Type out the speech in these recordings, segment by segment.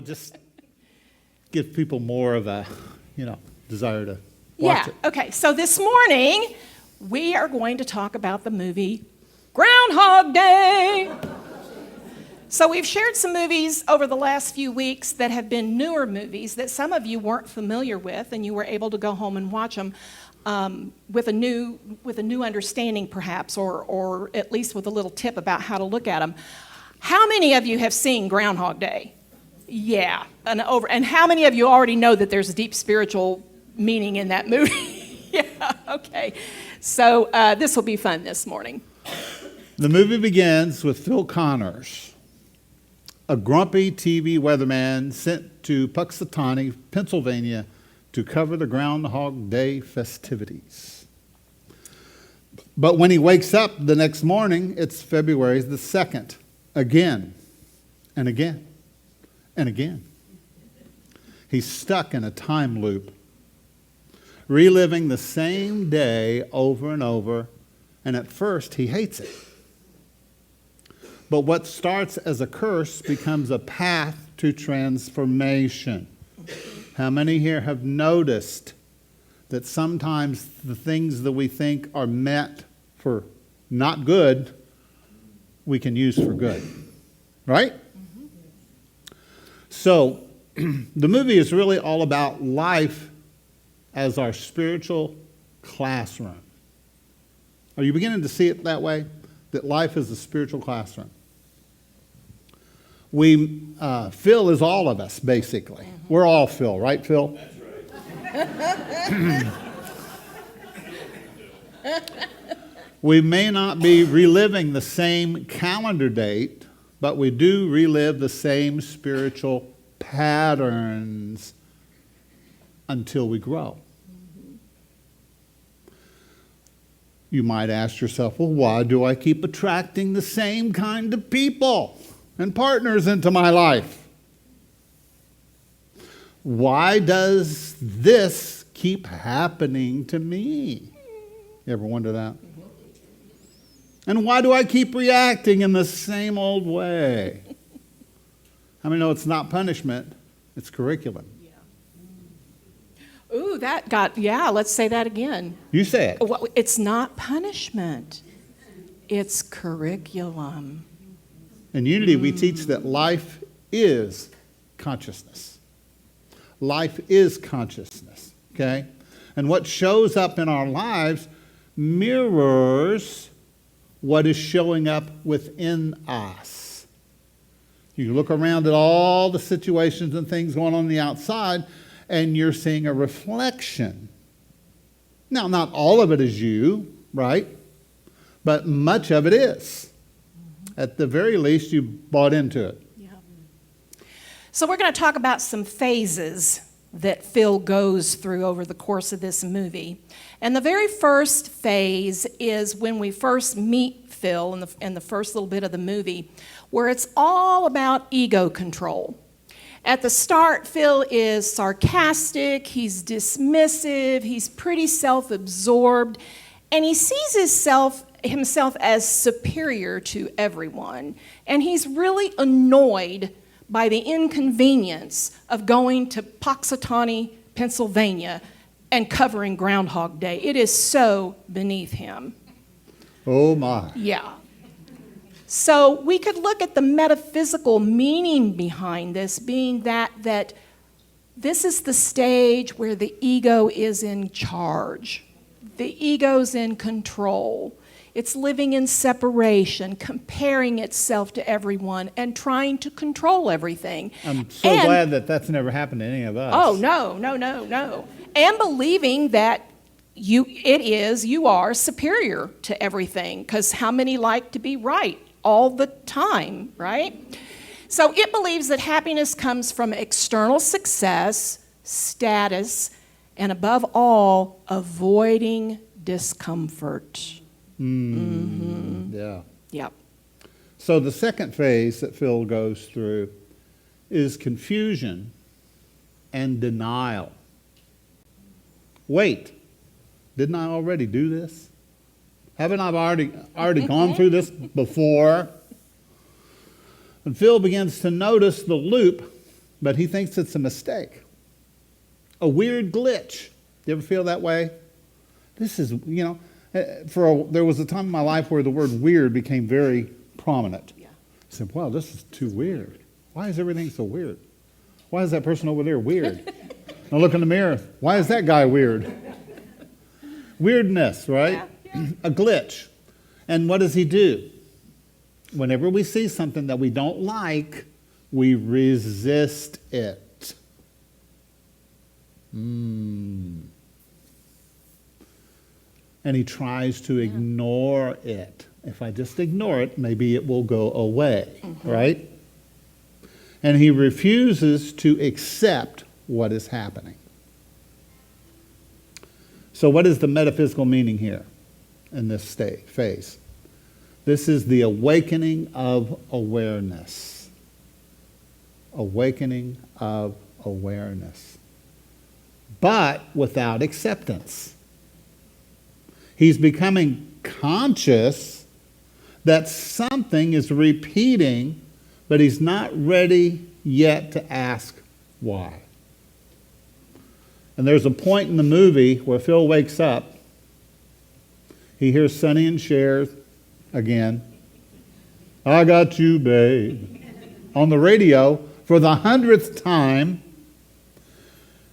just give people more of a, desire to watch it. Okay. So this morning, we are going to talk about the movie Groundhog Day. So we've shared some movies over the last few weeks that have been newer movies that some of you weren't familiar with, and you were able to go home and watch them with a new understanding, perhaps, or at least with a little tip about how to look at them. How many of you have seen Groundhog Day? Yeah, and how many of you already know that there's a deep spiritual meaning in that movie? Yeah, okay. So this will be fun this morning. The movie begins with Phil Connors, a grumpy TV weatherman sent to Puxatawny, Pennsylvania, to cover the Groundhog Day festivities. But when he wakes up the next morning, it's February the 2nd, again and again and again. He's stuck in a time loop, reliving the same day over and over, and at first he hates it. But what starts as a curse becomes a path to transformation. How many here have noticed that sometimes the things that we think are meant for not good, we can use for good? Right? Mm-hmm. So, the movie is really all about life as our spiritual classroom. Are you beginning to see it that way? That life is a spiritual classroom. Phil is all of us, basically. Mm-hmm. We're all Phil, right, Phil? That's right. We may not be reliving the same calendar date, but we do relive the same spiritual patterns until we grow. Mm-hmm. You might ask yourself, well, why do I keep attracting the same kind of people and partners into my life? Why does this keep happening to me? You ever wonder that? And why do I keep reacting in the same old way? How many know it's not punishment, it's curriculum? Yeah. Ooh, let's say that again. You say it. Well, it's not punishment, it's curriculum. In Unity, we teach that life is consciousness. Life is consciousness, okay? And what shows up in our lives mirrors what is showing up within us. You look around at all the situations and things going on the outside, and you're seeing a reflection. Now, not all of it is you, right? But much of it is. At the very least, you bought into it. Yeah. So we're going to talk about some phases that Phil goes through over the course of this movie. And the very first phase is when we first meet Phil in the first little bit of the movie, where it's all about ego control. At the start, Phil is sarcastic, he's dismissive, he's pretty self-absorbed, and he sees himself as superior to everyone. And he's really annoyed by the inconvenience of going to Puxatawny, Pennsylvania, and covering Groundhog Day. It is so beneath him. Oh my. Yeah. So we could look at the metaphysical meaning behind this, being that this is the stage where the ego is in charge. The ego's in control. It's living in separation, comparing itself to everyone, and trying to control everything. I'm so glad that that's never happened to any of us. Oh, no. And believing that you are superior to everything, because how many like to be right all the time, right? So it believes that happiness comes from external success, status, and above all, avoiding discomfort. Yeah. Yep. So the second phase that Phil goes through is confusion and denial. Wait, didn't I already do this? Haven't I already gone through this before? And Phil begins to notice the loop but he thinks it's a mistake. A weird glitch. You ever feel that way? This is, there was a time in my life where the word weird became very prominent. Yeah. I said, wow, this is too weird. Why is everything so weird? Why is that person over there weird? I look in the mirror. Why is that guy weird? Weirdness, right? Yeah. A glitch. And what does he do? Whenever we see something that we don't like, we resist it. And he tries to ignore it. If I just ignore it, maybe it will go away, right? And he refuses to accept what is happening. So what is the metaphysical meaning here in this phase? This is the awakening of awareness. Awakening of awareness. But without acceptance. He's becoming conscious that something is repeating, but he's not ready yet to ask why. And there's a point in the movie where Phil wakes up. He hears Sonny and Cher again. I got you, babe. On the radio for the 100th time.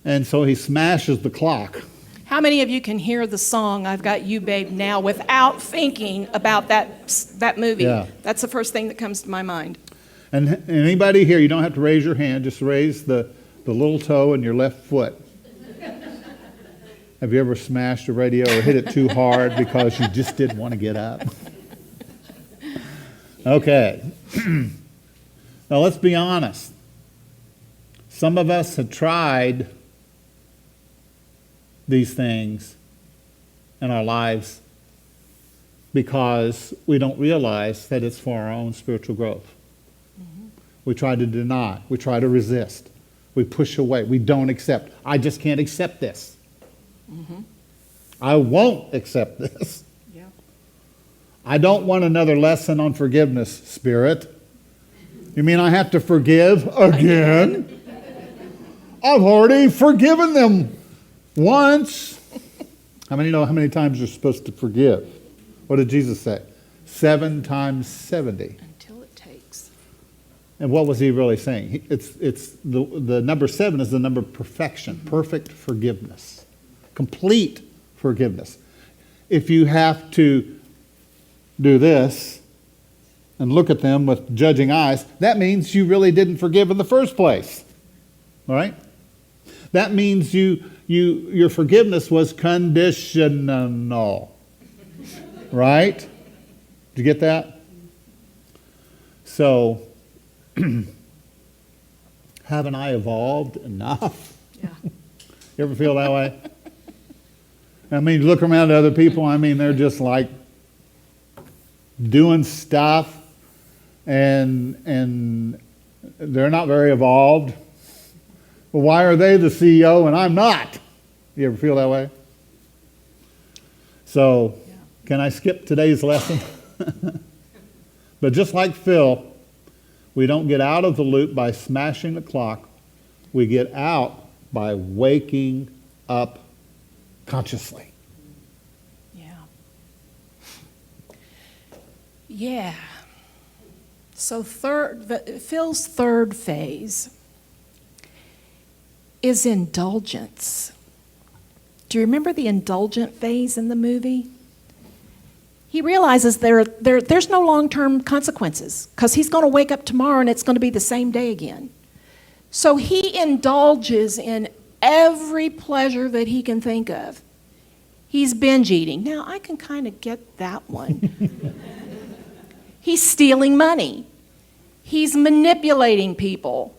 And so he smashes the clock. How many of you can hear the song I've Got You Babe now without thinking about that movie? Yeah. That's the first thing that comes to my mind. And anybody here, you don't have to raise your hand, just raise the little toe in your left foot. Have you ever smashed a radio or hit it too hard because you just didn't want to get up? Okay. Now let's be honest. Some of us have tried these things in our lives because we don't realize that it's for our own spiritual growth. We try to deny. We try to resist. We push away. We don't accept. I just can't accept this. I won't accept this. Yeah. I don't want another lesson on forgiveness, Spirit. You mean I have to forgive again? I've already forgiven them once. How many know how many times you're supposed to forgive? What did Jesus say? 7 times 70. Until it takes. And what was he really saying? It's the number 7 is the number of perfection, perfect forgiveness, complete forgiveness. If you have to do this and look at them with judging eyes, that means you really didn't forgive in the first place. All right? That means your forgiveness was conditional. Right? Did you get that? So, haven't I evolved enough? Yeah. You ever feel that way? I mean, look around at other people, I mean, they're just like doing stuff and they're not very evolved. Well, why are they the CEO and I'm not? You ever feel that way? So, can I skip today's lesson? But just like Phil, we don't get out of the loop by smashing the clock. We get out by waking up consciously. Yeah. Yeah. So Phil's third phase is indulgence. Do you remember the indulgent phase in the movie? He realizes there's no long-term consequences because he's going to wake up tomorrow and it's going to be the same day again. So he indulges in every pleasure that he can think of. He's binge eating. Now, I can kind of get that one. He's stealing money. He's manipulating people.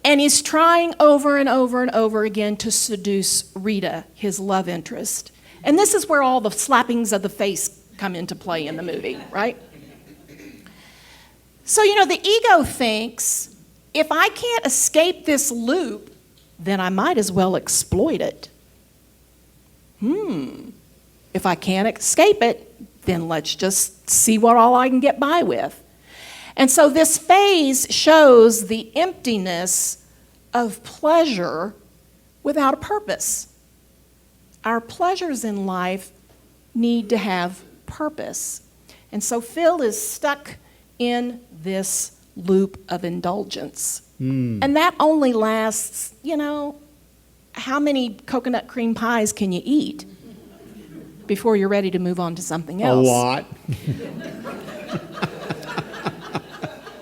And he's trying over and over and over again to seduce Rita, his love interest. And this is where all the slappings of the face come into play in the movie, right? So, the ego thinks, if I can't escape this loop, then I might as well exploit it. If I can't escape it, then let's just see what all I can get by with. And so this phase shows the emptiness of pleasure without a purpose. Our pleasures in life need to have purpose. And so Phil is stuck in this loop of indulgence. And that only lasts, how many coconut cream pies can you eat before you're ready to move on to something A else? lot.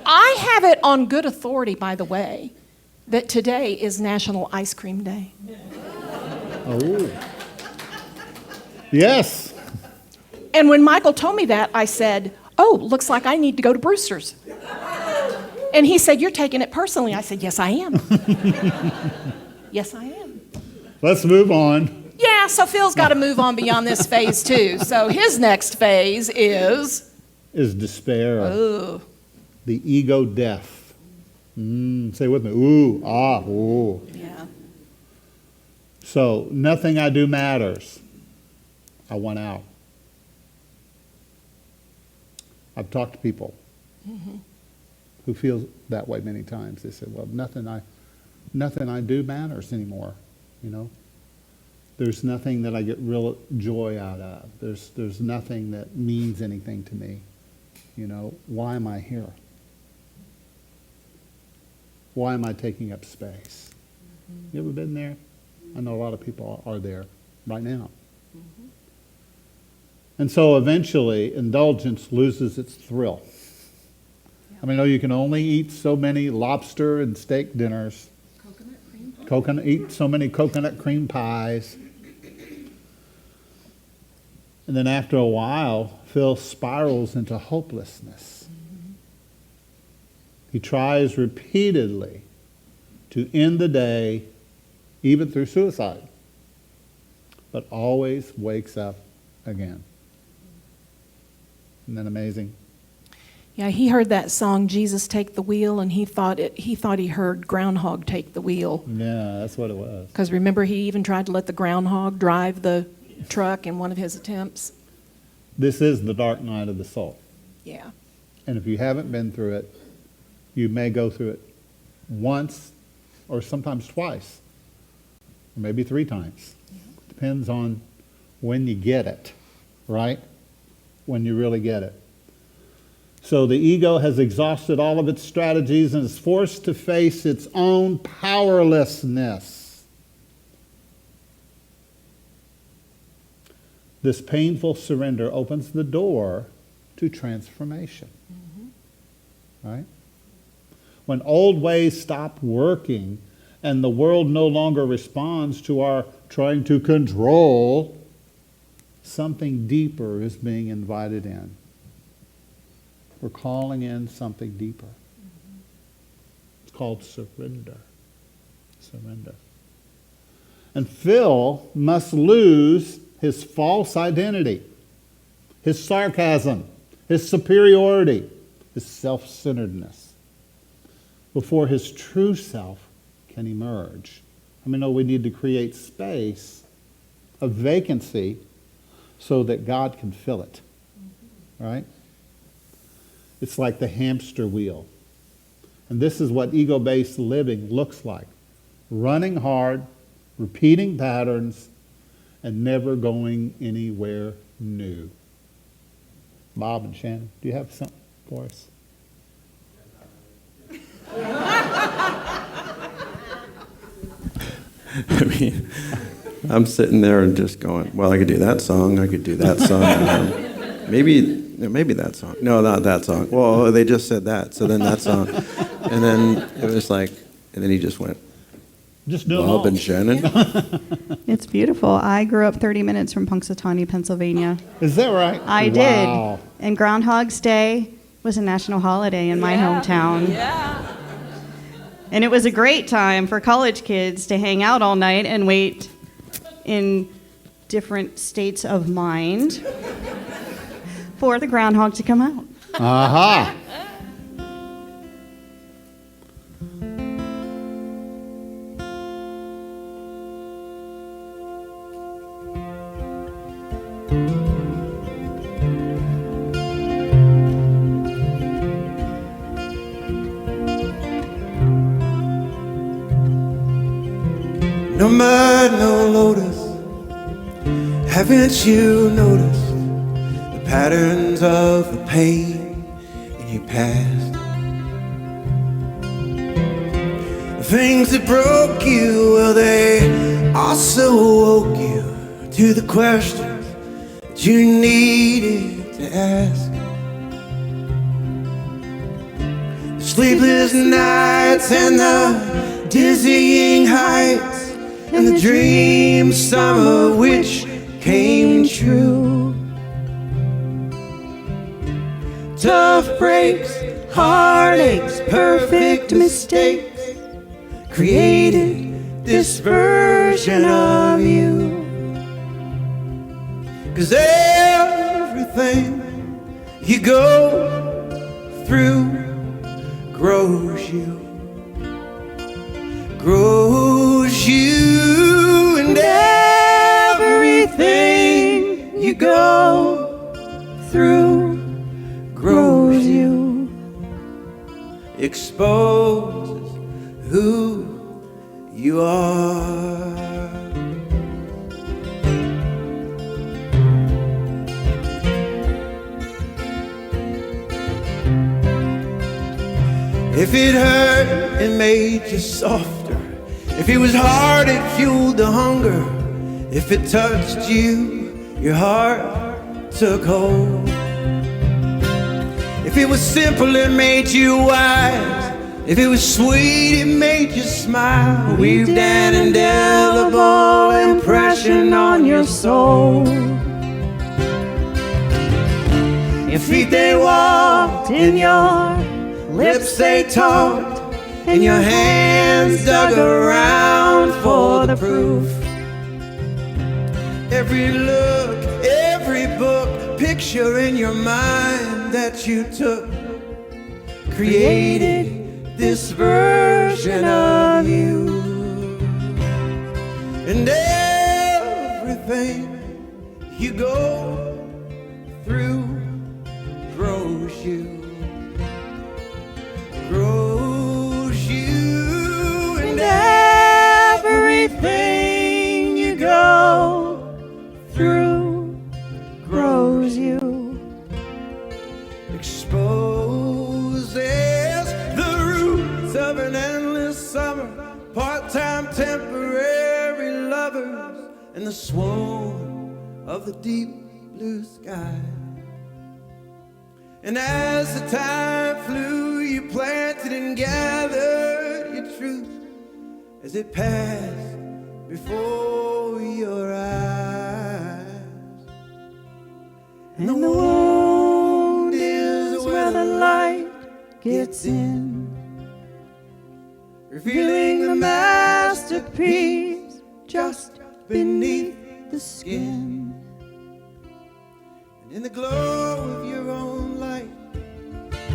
I have it on good authority, by the way, that today is National Ice Cream Day. Oh. Yes. And when Michael told me that, I said, oh, looks like I need to go to Brewster's. And he said, you're taking it personally. I said, yes, I am. Yes, I am. Let's move on. Yeah, so Phil's got to move on beyond this phase, too. So his next phase is Despair. oh, The ego death. Say with me. Ooh, ah, ooh. yeah. So, nothing I do matters. I want out. I've talked to people who feel that way many times. They say, well, nothing I do matters anymore, There's nothing that I get real joy out of. There's nothing that means anything to me. Why am I here? Why am I taking up space? You ever been there? I know a lot of people are there right now. And so eventually, indulgence loses its thrill. I mean, you can only eat so many lobster and steak dinners. Eat so many coconut cream pies. And then after a while, Phil spirals into hopelessness. He tries repeatedly to end the day, even through suicide, but always wakes up again. Isn't that amazing? Yeah, he heard that song, Jesus Take the Wheel, and he thought he heard Groundhog take the wheel. Yeah, that's what it was. Because remember, he even tried to let the groundhog drive the truck in one of his attempts. This is the dark night of the soul. Yeah. And if you haven't been through it, you may go through it once or sometimes twice, or maybe 3 times. Depends on when you get it, right? When you really get it. So the ego has exhausted all of its strategies and is forced to face its own powerlessness. This painful surrender opens the door to transformation. Right? When old ways stop working and the world no longer responds to our trying to control, something deeper is being invited in. We're calling in something deeper. It's called surrender. Surrender. And Phil must lose his false identity, his sarcasm, his superiority, his self-centeredness, before his true self can emerge. We need to create space, a vacancy, so that God can fill it. Right? It's like the hamster wheel. And this is what ego-based living looks like. Running hard, repeating patterns, and never going anywhere new. Bob and Shannon, do you have something for us? I'm sitting there and just going, well, I could do that song, I could do that song. Maybe that song. No, not that song. Well, they just said that, so then that song. And then it was like, and then he just went, Just do it Bob all. and Shannon. It's beautiful. I grew up 30 minutes from Punxsutawney, Pennsylvania. Is that right? I Wow. did. And Groundhog's Day was a national holiday in my hometown. Yeah. And it was a great time for college kids to hang out all night and wait in different states of mind for the groundhog to come out. Aha. No mud, no lotus. Haven't you noticed the patterns of the pain in your past? The things that broke you, well, they also woke you to the questions that you needed to ask. The sleepless nights and the dizzying heights and the dreams, some of which came true. Tough breaks, heartaches, perfect mistakes created this version of you. 'Cause everything you go through grows you. Grows you, and everything you go through grows you. Exposes who you are. If it hurt, it made you softer. If it was hard, it fueled the hunger. If it touched you, your heart took hold. If it was simple, it made you wise. If it was sweet, it made you smile. Weaved an indelible impression on your soul. Your feet, they walked in your lips, they talked, and your hands dug around for the proof. Every look, every book, picture in your mind that you took created this version of you. And everything you go through grows you. Grows you, and everything you go through grows you. Exposes the roots of an endless summer, part-time temporary lovers, and the swoon of the deep blue sky. And as the time flew, you planted and gathered your truth as it passed before your eyes. And the wound is where the light gets in, revealing the masterpiece just beneath the skin. In the glow of your own light,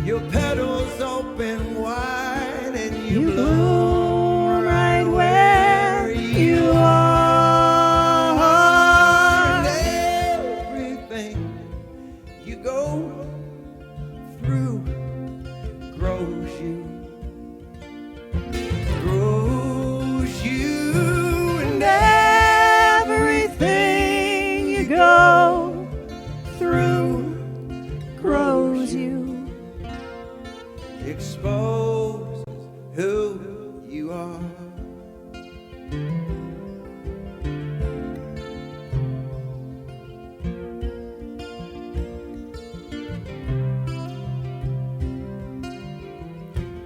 your petals open wide and you bloom right where you are. And everything you go through grows you. Grows you, and everything you go through grows you. Exposes who you are.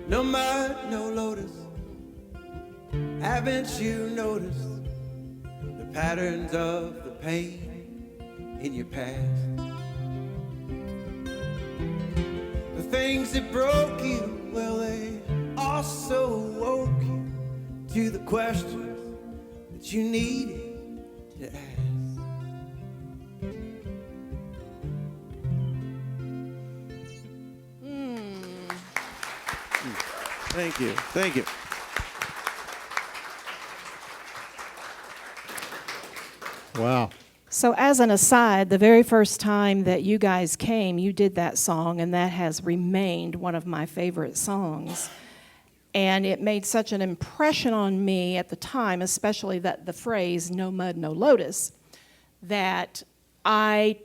No mud, no lotus. Haven't you noticed the patterns of the pain in your past? The things that broke you, well, they also woke you to the questions that you needed to ask. Thank you. Thank you. Wow. So, as an aside, the very first time that you guys came, you did that song, and that has remained one of my favorite songs. And it made such an impression on me at the time, especially that the phrase, no mud, no lotus, that I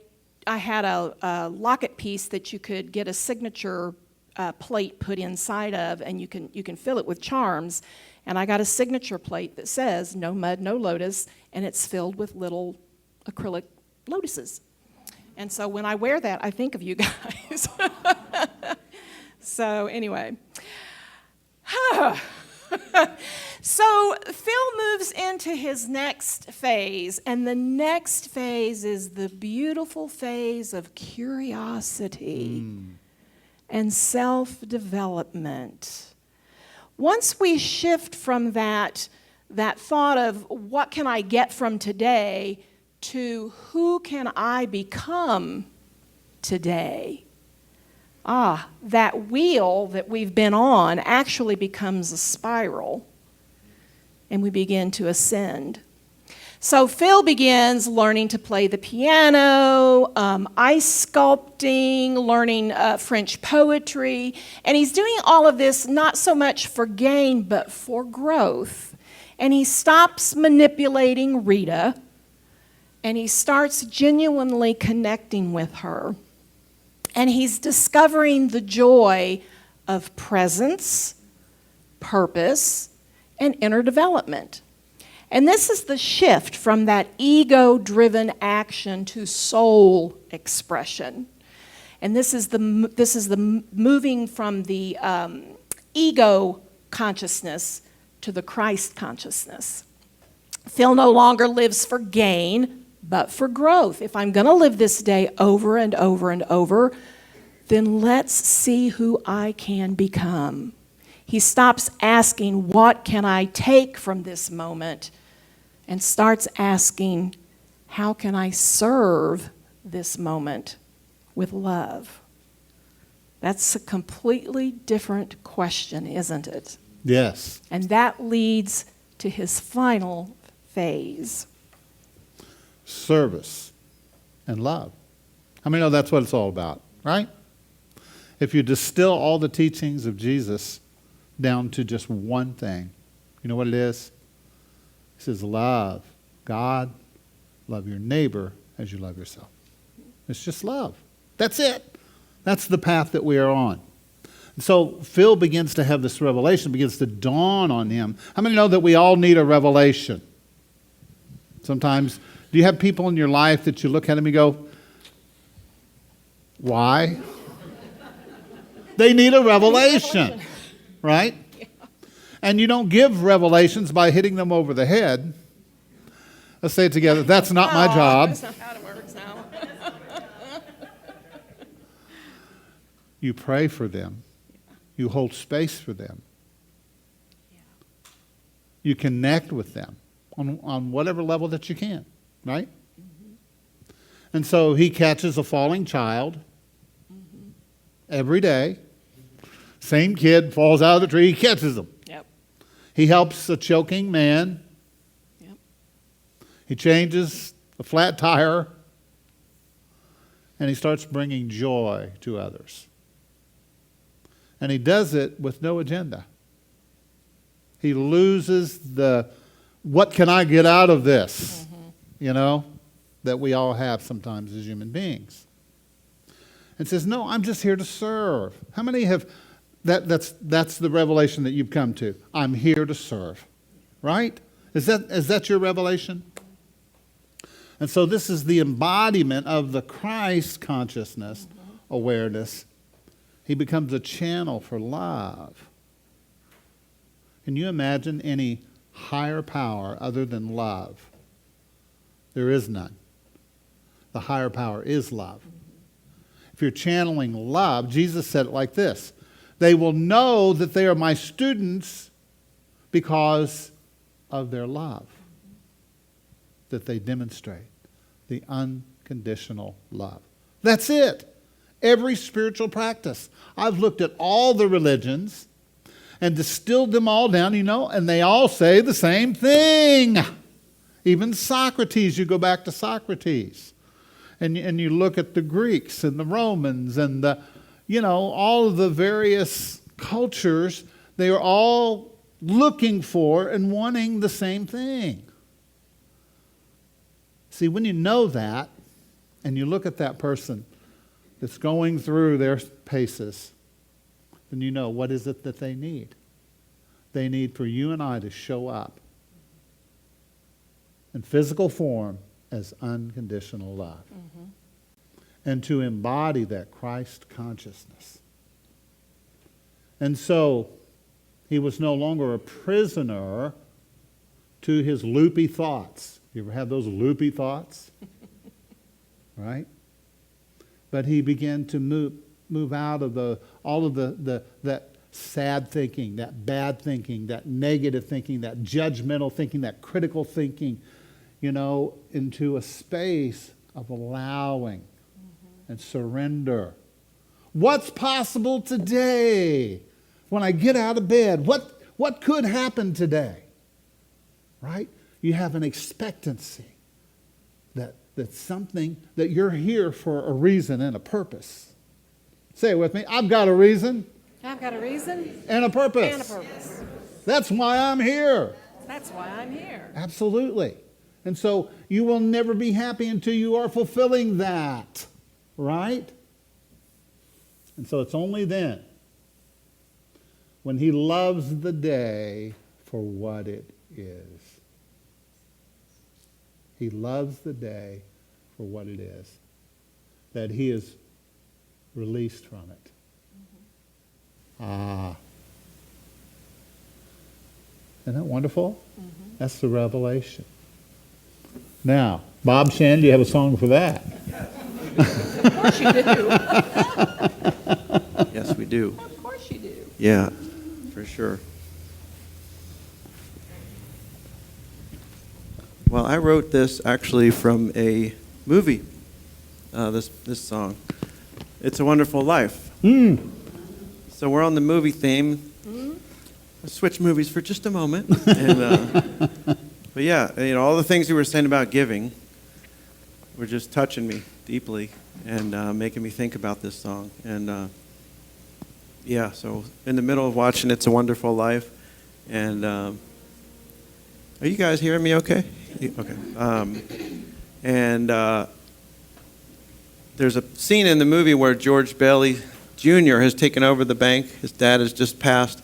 had a locket piece that you could get a signature plate put inside of, and you can fill it with charms. And I got a signature plate that says, no mud, no lotus, and it's filled with little acrylic lotuses. And so when I wear that, I think of you guys. So anyway. So Phil moves into his next phase, and the next phase is the beautiful phase of curiosity and self-development. Once we shift from that thought of what can I get from today to who can I become today, that wheel that we've been on actually becomes a spiral, and we begin to ascend. So Phil begins learning to play the piano, ice sculpting, learning French poetry, and he's doing all of this not so much for gain, but for growth. And he stops manipulating Rita, and he starts genuinely connecting with her. And he's discovering the joy of presence, purpose, and inner development. And this is the shift from that ego-driven action to soul expression. And this is the moving from the ego consciousness to the Christ consciousness. Phil no longer lives for gain, but for growth. If I'm going to live this day over and over and over, then let's see who I can become. He stops asking, what can I take from this moment? And starts asking, how can I serve this moment with love? That's a completely different question, isn't it? Yes. And that leads to his final phase. Service and love. How many know that's what it's all about, right? If you distill all the teachings of Jesus down to just one thing, you know what it is? He says, love God, love your neighbor as you love yourself. It's just love. That's it. That's the path that we are on. So Phil begins to have this revelation, begins to dawn on him. How many know that we all need a revelation? Sometimes, do you have people in your life that you look at them and go, why? They need a revelation, right? Yeah. And you don't give revelations by hitting them over the head. Let's say it together. That's not my job. That's not how it works now. You pray for them. You hold space for them. Yeah. You connect with them on whatever level that you can, right? Mm-hmm. And so he catches a falling child every day. Same kid falls out of the tree, he catches them. Yep. He helps a choking man. Yep. He changes a flat tire. And he starts bringing joy to others. And he does it with no agenda. He loses the, what can I get out of this? That we all have sometimes as human beings. And says, no, I'm just here to serve. How many have, that's the revelation that you've come to. I'm here to serve. Right? Is that your revelation? And so this is the embodiment of the Christ consciousness, awareness. He becomes a channel for love. Can you imagine any higher power other than love? There is none. The higher power is love. If you're channeling love, Jesus said it like this: they will know that they are my students because of their love that they demonstrate, the unconditional love. That's it. Every spiritual practice. I've looked at all the religions and distilled them all down, and they all say the same thing. Even Socrates, you go back to Socrates, and you look at the Greeks and the Romans and all of the various cultures, They are all looking for and wanting the same thing. See, when you know that, and you look at that person that's going through their paces, then you know what is it that they need. They need for you and I to show up in physical form as unconditional love. And to embody that Christ consciousness. And so, he was no longer a prisoner to his loopy thoughts. You ever have those loopy thoughts? Right? But he began to move out of all of that sad thinking, that bad thinking, that negative thinking, that judgmental thinking, that critical thinking, into a space of allowing and surrender. What's possible today? When I get out of bed, what could happen today? Right? You have an expectancy that something, that you're here for a reason and a purpose. Say it with me. I've got a reason. I've got a reason. And a purpose. And a purpose. That's why I'm here. That's why I'm here. Absolutely. And so you will never be happy until you are fulfilling that. Right? And so it's only then, when he loves the day for what it is. He loves the day for what it is, that he is released from it. Isn't that wonderful? That's the revelation. Now, Bob, Shannon, do you have a song for that? Of course you do. Yes, we do. Of course you do. Yeah, for sure. Well, I wrote this actually from a movie, this song. It's a Wonderful Life. So we're on the movie theme. Let's switch movies for just a moment. But yeah, all the things you were saying about giving were just touching me deeply and making me think about this song. And yeah, so in the middle of watching It's a Wonderful Life, and are you guys hearing me okay? Okay. There's a scene in the movie where George Bailey Jr. has taken over the bank. His dad has just passed.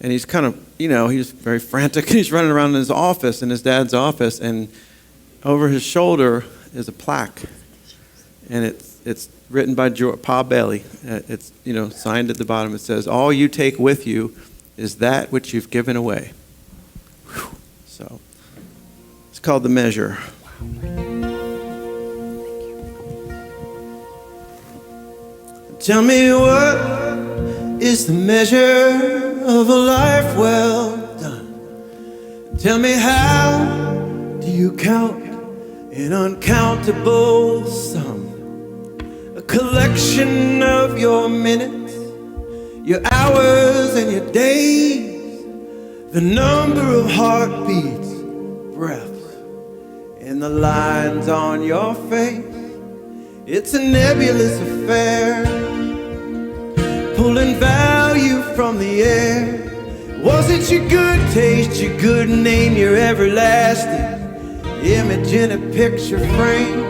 And he's kind of, he's very frantic. He's running around in his office, in his dad's office, and over his shoulder is a plaque. And it's written by Pa Bailey. It's, signed at the bottom. It says, "All you take with you is that which you've given away." Whew. So it's called The Measure. Tell me, what is the measure of a life well done? Tell me, how do you count an uncountable sum? A collection of your minutes, your hours and your days, the number of heartbeats, breaths, and the lines on your face. It's a nebulous affair, pulling value from the air. Was it your good taste, your good name, your everlasting image in a picture frame?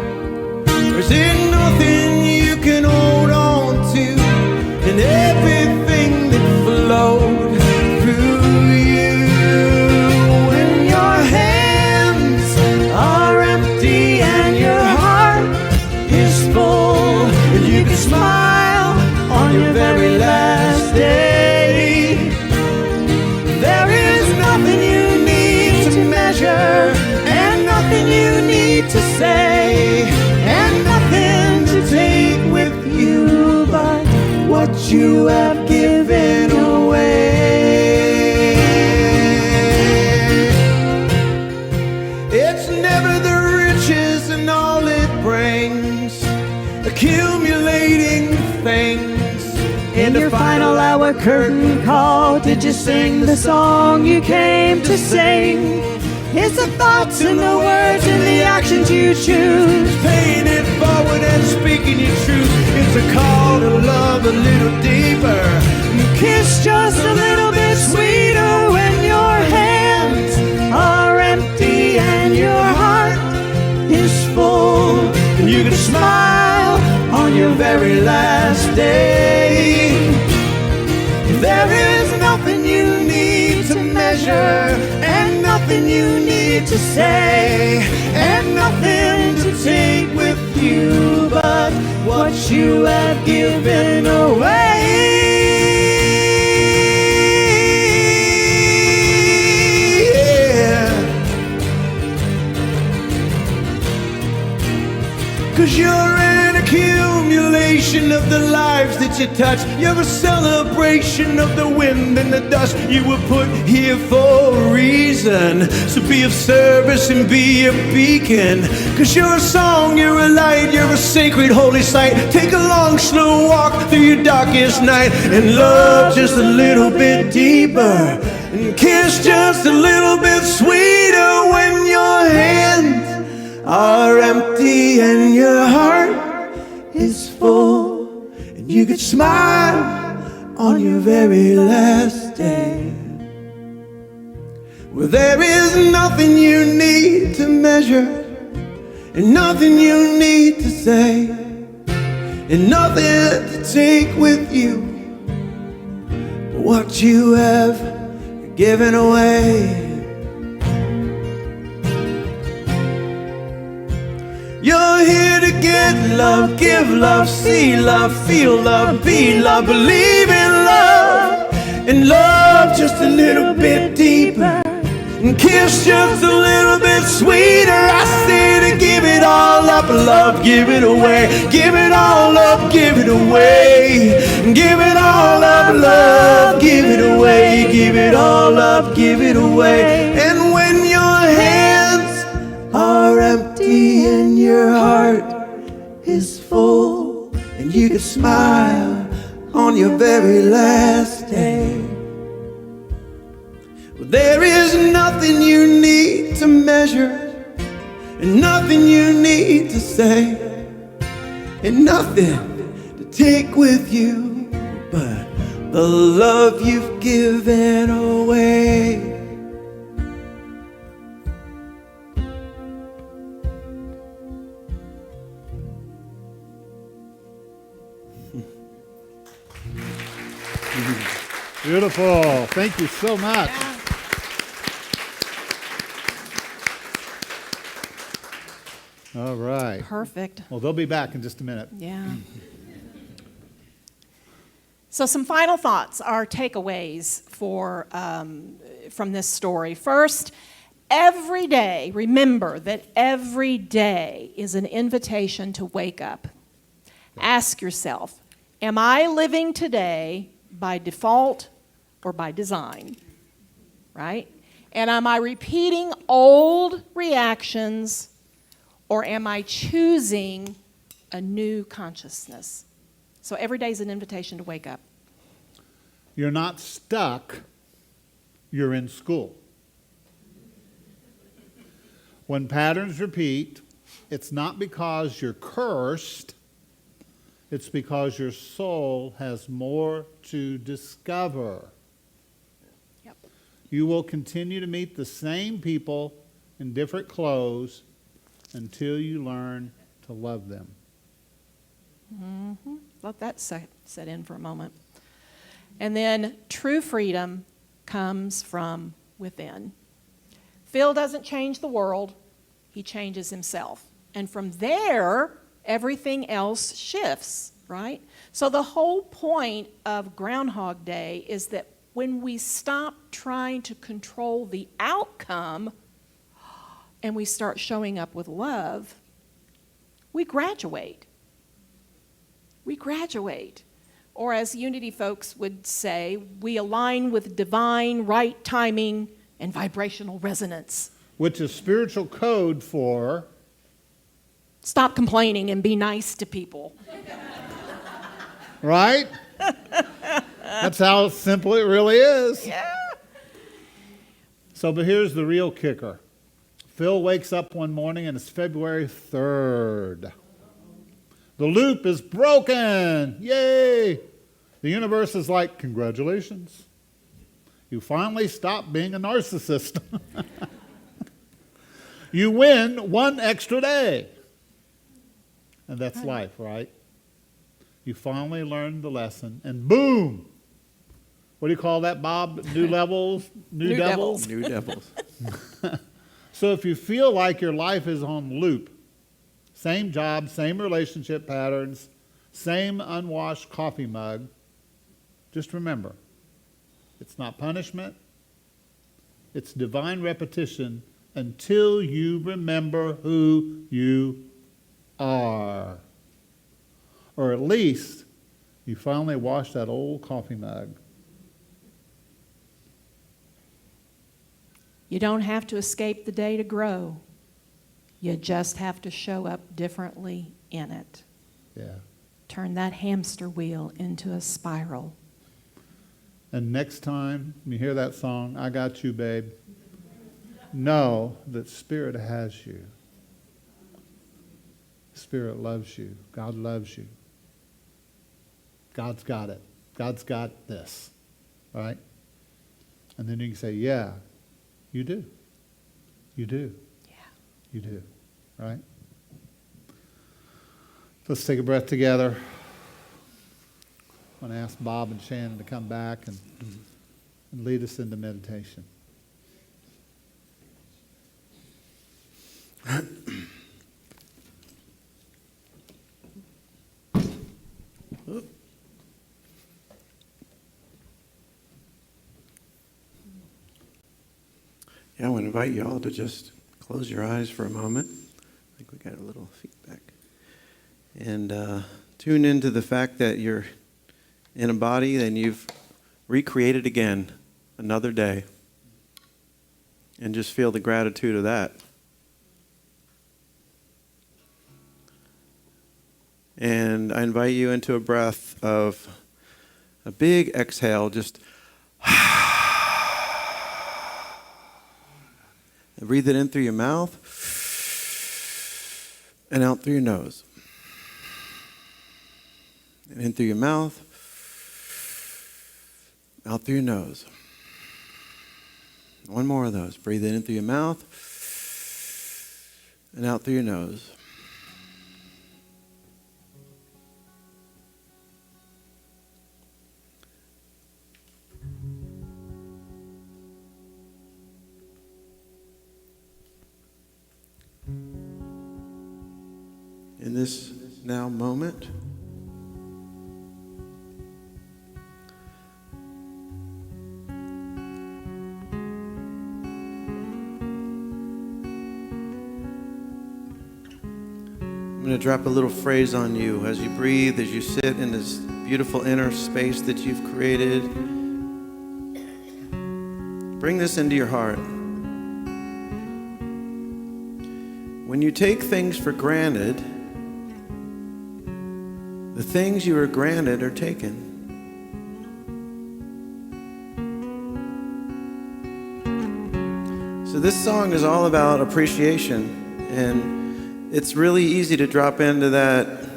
Or is it nothing you can hold on to, and everything that flowed through you? When your hands are empty and your heart is full, and you can smile on your very last day. There is nothing you need to measure, and nothing you need to say, and nothing to take with you but what you have given away. It's never the riches and all it brings, accumulating things. In your final hour curtain call, did you sing the song you came to sing? It's the thoughts and the words and the actions you choose, paying it forward and speaking your truth. It's a call to love a little deeper, you kiss just a little bit your very last day. There is nothing you need to measure, and nothing you need to say, and nothing to take with you but what you have given away. Yeah. 'Cause you're an accumulation of the lives that you touch. You're a celebration of the wind and the dust. You were put here for a reason, so be of service and be a beacon. 'Cause you're a song, you're a light, you're a sacred holy sight. Take a long slow walk through your darkest night, and love just a little bit deeper, and kiss just a little bit sweeter when your hands are empty and your heart is full, and you could smile on your very last day. Well, there is nothing you need to measure, and nothing you need to say, and nothing to take with you but what you have given away. You're here to get love, give love, see love, feel love, be love, believe in love, and love just a little bit deeper, and kiss just a little bit sweeter. I say to give it all up, love, give it away, give it all up, give it away, give it all up, love, give it away, give it all up, give it away. And when your hands are empty and your heart is full, and you can smile on your very last day. Well, there is nothing you need to measure, and nothing you need to say, and nothing to take with you but the love you've given away. Beautiful. Thank you so much. All right. Perfect. Well, they'll be back in just a minute. Yeah. So some final thoughts, our takeaways from this story. First, every day, remember that every day is an invitation to wake up. Ask yourself, am I living today by default or by design? Right? And am I repeating old reactions, or am I choosing a new consciousness? So every day is an invitation to wake up. You're not stuck, you're in school. When patterns repeat, it's not because you're cursed, it's because your soul has more to discover. Yep. You will continue to meet the same people in different clothes until you learn to love them. Mm-hmm. Let that set in for a moment. And then true freedom comes from within. Phil doesn't change the world, he changes himself. And from there, everything else shifts, right? So the whole point of Groundhog Day is that when we stop trying to control the outcome and we start showing up with love, we graduate. We graduate. Or as Unity folks would say, we align with divine right timing and vibrational resonance. Which is spiritual code for Stop complaining and be nice to people. right? That's how simple it really is. Yeah. So, but here's the real kicker. Phil wakes up one morning and it's February 3rd. The loop is broken. Yay! The universe is like, congratulations. You finally stopped being a narcissist. You win one extra day. And that's life, right? You finally learned the lesson, and boom! What do you call that, Bob? New levels? New devils? New devils. So if you feel like your life is on loop, same job, same relationship patterns, same unwashed coffee mug, just remember, it's not punishment, it's divine repetition until you remember who you are. Or at least you finally wash that old coffee mug. You don't have to escape the day to grow. You just have to show up differently in it. Yeah. Turn that hamster wheel into a spiral. And next time you hear that song, I Got You, Babe, know that Spirit has you. Spirit loves you. God loves you. God's got it. God's got this. Right? And then you can say, yeah, you do. You do. Yeah. You do. Right? Let's take a breath together. I'm going to ask Bob and Shannon to come back and lead us into meditation. Yeah, I want to invite you all to just close your eyes for a moment. I think we got a little feedback. And tune into the fact that you're in a body and you've recreated again another day. And just feel the gratitude of that. And I invite you into a breath of a big exhale, just and breathe it in through your mouth and out through your nose. And in through your mouth, out through your nose. One more of those. Breathe it in through your mouth and out through your nose. In this now moment, I'm going to drop a little phrase on you as you breathe, as you sit in this beautiful inner space that you've created. Bring this into your heart. When you take things for granted, the things you are granted are taken. So this song is all about appreciation, and it's really easy to drop into that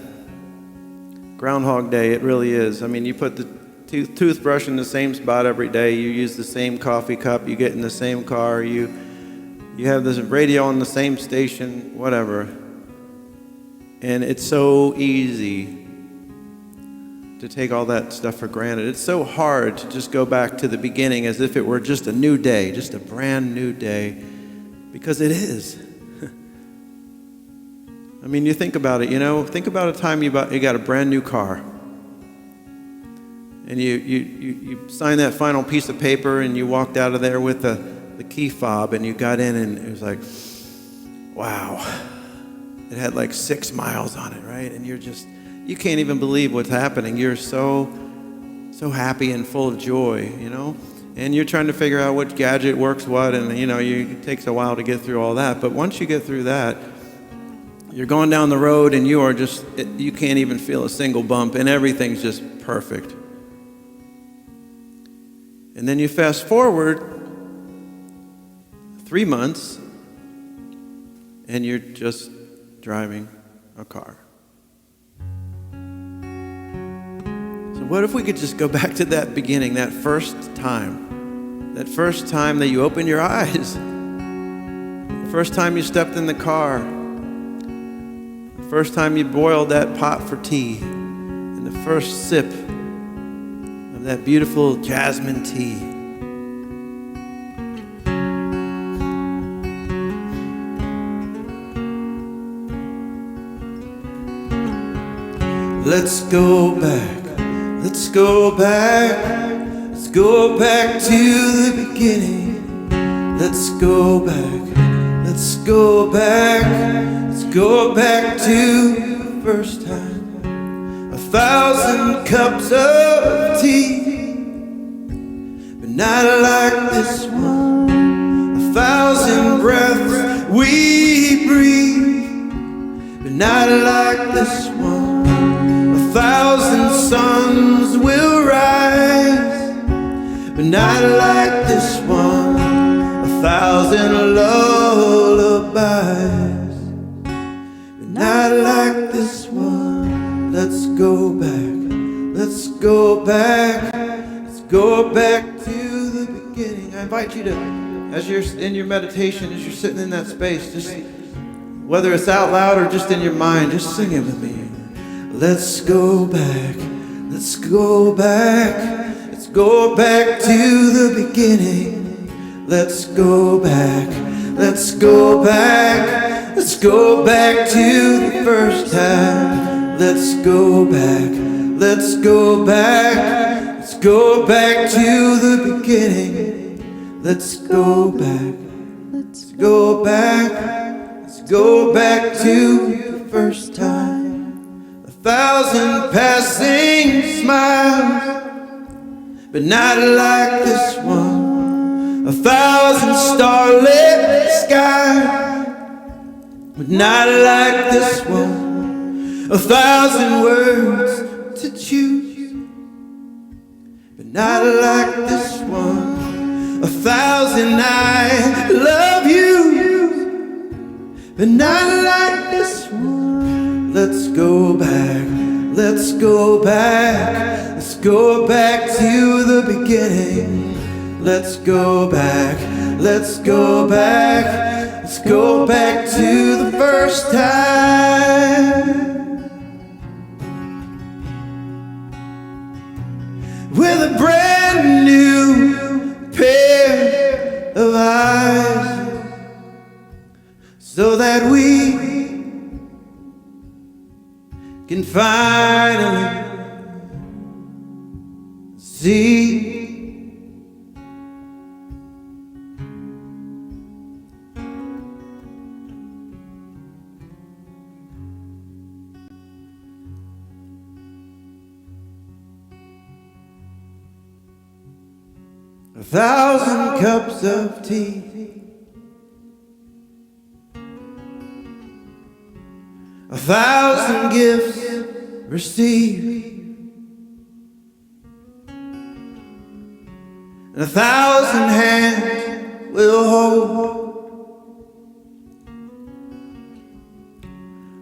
Groundhog Day. It really is. I mean, you put the toothbrush in the same spot every day, you use the same coffee cup, you get in the same car, you have this radio on the same station, whatever. And it's so easy to take all that stuff for granted. It's so hard to just go back to the beginning as if it were just a new day, just a brand new day, because it is. I mean, you think about it, think about a time you got a brand new car. And you signed that final piece of paper and you walked out of there with the key fob and you got in and it was like, wow. It had like 6 miles on it, right? And you can't even believe what's happening. You're so happy and full of joy, And you're trying to figure out which gadget works what, and it takes a while to get through all that. But once you get through that, you're going down the road and you can't even feel a single bump, and everything's just perfect. And then you fast forward 3 months, and you're just driving a car. So what if we could just go back to that beginning, that first time that you opened your eyes, the first time you stepped in the car, the first time you boiled that pot for tea, and the the first sip of that beautiful jasmine tea. Let's go back, let's go back, let's go back to the beginning. Let's go back, let's go back, let's go back to the first time. 1,000 cups of tea, but not like this one. 1,000 breaths we breathe, but not like this one. 1,000 suns will rise, but not like this one. 1,000 lullabies, but not like this one. Let's go back, let's go back, let's go back to the beginning. I invite you to, as you're in your meditation, as you're sitting in that space, just whether it's out loud or just in your mind, just sing it with me. Let's go back, let's go back, let's go back to the beginning. Let's go back, let's go back, let's go back to the first time. Let's go back, let's go back, let's go back to the beginning. Let's go back, let's go back, let's go back to the first time. 1,000 passing smiles, but not like this one. 1,000 starlit skies, but not like this one. 1,000 words to choose, but not like this one. 1,000 I love you, but not like this one. Let's go back, let's go back, let's go back to the beginning. Let's go back, let's go back, let's go back to the first time. With a brand new pair of eyes, so that we can finally see. A 1,000 cups of tea, a 1,000 gifts received, and 1,000 hands will hold,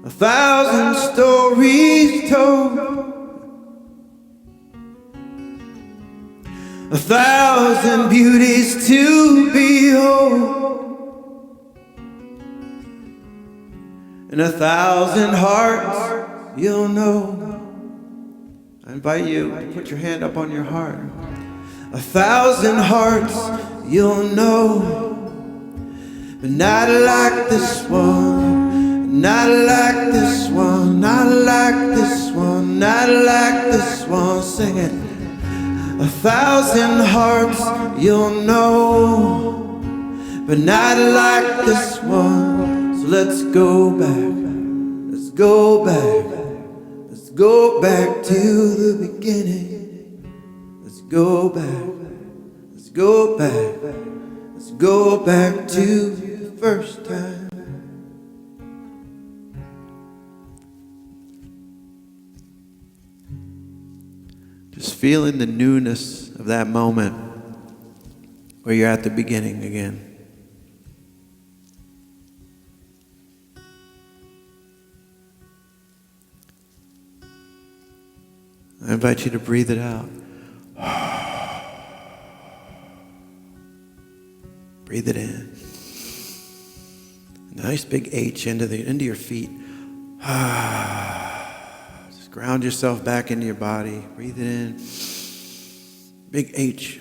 1,000 stories told, 1,000 beauties to behold, and 1,000 hearts you'll know. I invite you to put your hand up on your heart. 1,000 hearts you'll know, but not like this one, not like this one, not like this one, not like this one. Sing it. 1,000 hearts you'll know, but not like this one. So let's go back, let's go back, let's go back to the beginning. Let's go back, let's go back, let's go back to the first time. Just feeling the newness of that moment where you're at the beginning again. I invite you to breathe it out. Breathe it in. Nice big H into your feet. Just Just ground yourself back into your body. Breathe it in. Big H.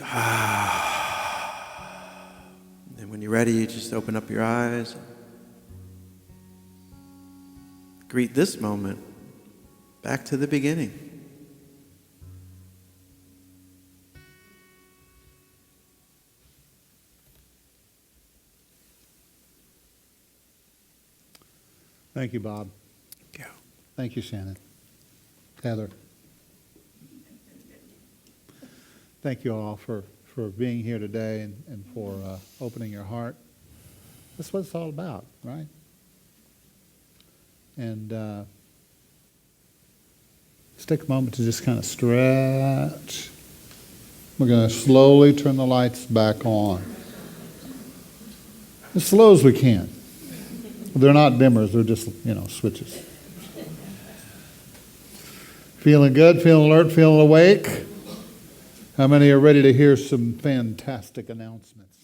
And when you're ready, you just open up your eyes. Greet this moment back to the beginning. Thank you, Bob. Yeah. Thank you, Shannon. Heather. Thank you all for being here today and for opening your heart. That's what it's all about, right? And let's take a moment to just kind of stretch. We're going to slowly turn the lights back on. As slow as we can. They're not dimmers, they're just, switches. Feeling good, feeling alert, feeling awake? How many are ready to hear some fantastic announcements?